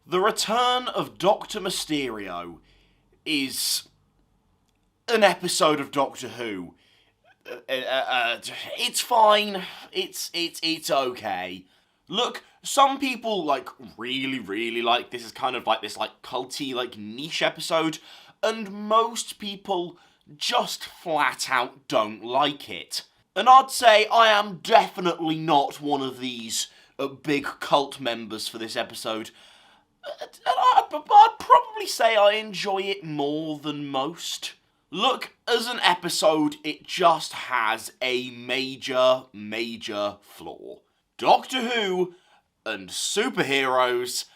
The Return of Doctor Mysterio is an episode of Doctor Who. It's fine. It's okay. Look, some people, really like this as kind of this, culty, niche episode, and most people just flat out don't like it. And I'd say I am definitely not one of these big cult members for this episode. I'd probably say I enjoy it more than most. Look, as an episode, it just has a major flaw. Doctor Who and superheroes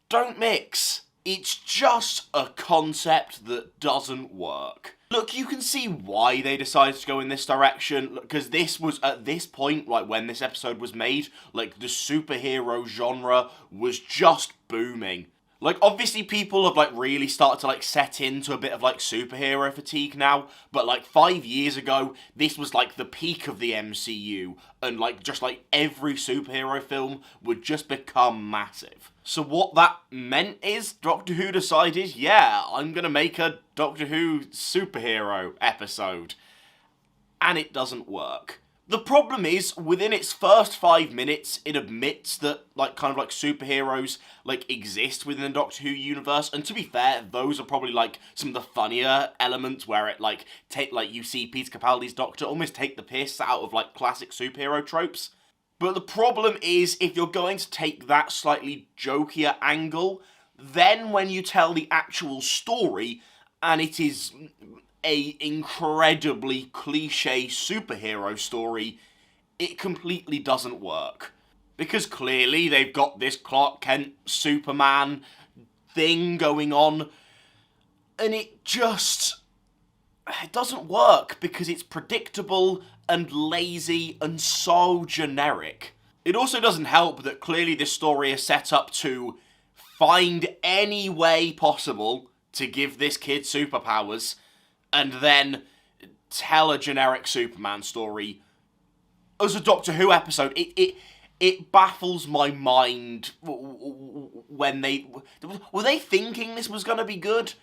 don't mix. It's just a concept that doesn't work. Look, you can see why they decided to go in this direction, because this was, at this point, when this episode was made, the superhero genre was just booming. Obviously people have, really started to, set into a bit of, superhero fatigue now, but, 5 years ago, this was, the peak of the MCU, and, every superhero film would just become massive. So what that meant is, Doctor Who decided, yeah, I'm gonna make a Doctor Who superhero episode. And it doesn't work. The problem is, within its first 5 minutes, it admits that, superheroes, exist within the Doctor Who universe, and to be fair, those are probably, some of the funnier elements where it, you see Peter Capaldi's Doctor almost take the piss out of, classic superhero tropes. But the problem is, if you're going to take that slightly jokier angle, then when you tell the actual story, and it is a incredibly cliche superhero story, it completely doesn't work. Because clearly they've got this Clark Kent Superman thing going on, and it doesn't work because it's predictable and lazy and so generic. It also doesn't help that clearly this story is set up to find any way possible to give this kid superpowers, and then tell a generic Superman story as a Doctor Who episode. It baffles my mind when were they thinking this was going to be good?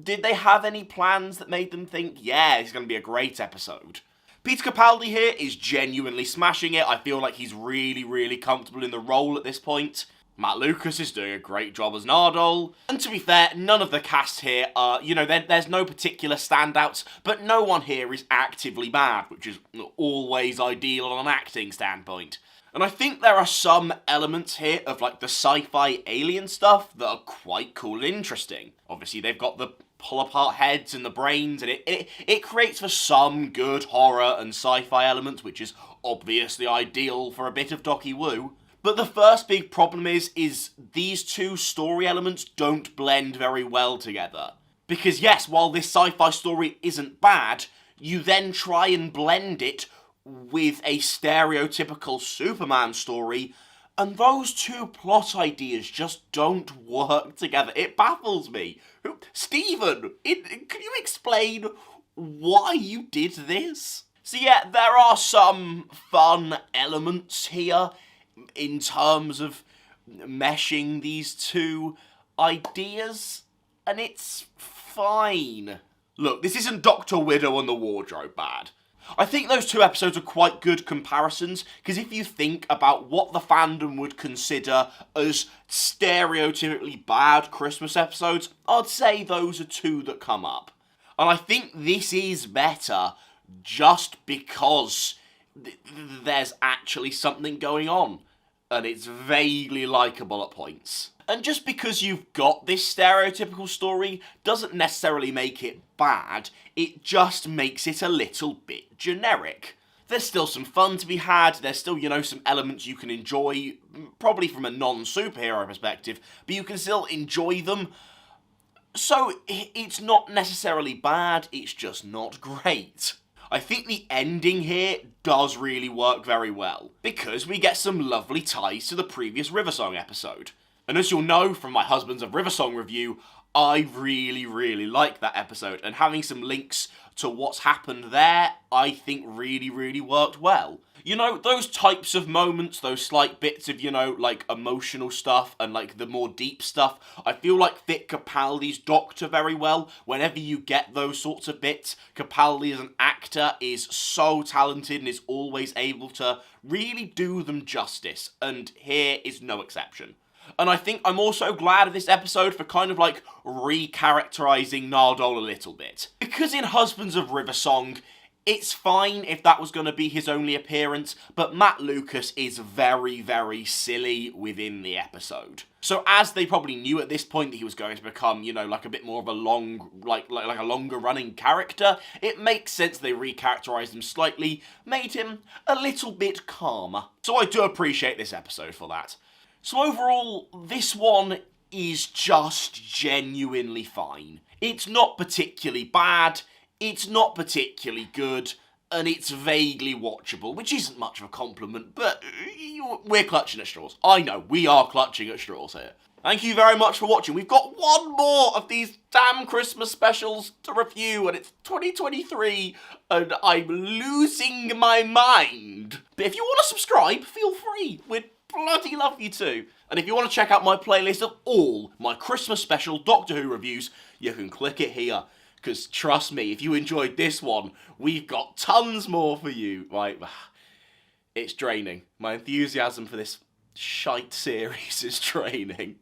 Did they have any plans that made them think, yeah, it's going to be a great episode? Peter Capaldi here is genuinely smashing it. I feel like he's really comfortable in the role at this point. Matt Lucas is doing a great job as Nardole. And to be fair, none of the cast here are, there's no particular standouts, but no one here is actively bad, which is always ideal on an acting standpoint. And I think there are some elements here of, the sci-fi alien stuff that are quite cool and interesting. Obviously, they've got the pull-apart heads and the brains, and it creates for some good horror and sci-fi elements, which is obviously ideal for a bit of Docky Woo. But the first big problem is these two story elements don't blend very well together. Because yes, while this sci-fi story isn't bad, you then try and blend it with a stereotypical Superman story, and those two plot ideas just don't work together. It baffles me. Stephen, can you explain why you did this? So yeah, there are some fun elements here in terms of meshing these two ideas, and it's fine. Look, this isn't Dr. Widow and the Wardrobe bad. I think those two episodes are quite good comparisons, because if you think about what the fandom would consider as stereotypically bad Christmas episodes, I'd say those are two that come up. And I think this is better just because there's actually something going on, and it's vaguely likeable at points. And just because you've got this stereotypical story doesn't necessarily make it bad, it just makes it a little bit generic. There's still some fun to be had, there's still, some elements you can enjoy, probably from a non-superhero perspective, but you can still enjoy them. So it's not necessarily bad, it's just not great. I think the ending here does really work very well, because we get some lovely ties to the previous Riversong episode. And as you'll know from my Husbands of Riversong review, I really like that episode, and having some links to what's happened there, I think really, really worked well. You know, those types of moments, those slight bits of, you know, like, emotional stuff and, like, the more deep stuff, I feel like fit Capaldi's Doctor very well. Whenever you get those sorts of bits, Capaldi as an actor is so talented and is always able to really do them justice, and here is no exception. And I think I'm also glad of this episode for kind of, like, re-characterising Nardole a little bit. Because in Husbands of Riversong, it's fine if that was going to be his only appearance, but Matt Lucas is very, very silly within the episode. So as they probably knew at this point that he was going to become, you know, like a bit more of a like a longer running character, it makes sense they recharacterized him slightly, made him a little bit calmer. So I do appreciate this episode for that. So overall, this one is just genuinely fine. It's not particularly bad, it's not particularly good, and it's vaguely watchable, which isn't much of a compliment, but we're clutching at straws. I know, we are clutching at straws here. Thank you very much for watching. We've got one more of these damn Christmas specials to review, and it's 2023, and I'm losing my mind. But if you want to subscribe, feel free. We'd bloody love you to. And if you want to check out my playlist of all my Christmas special Doctor Who reviews, you can click it here. Because trust me, if you enjoyed this one, we've got tons more for you. Right, it's draining. My enthusiasm for this shite series is draining.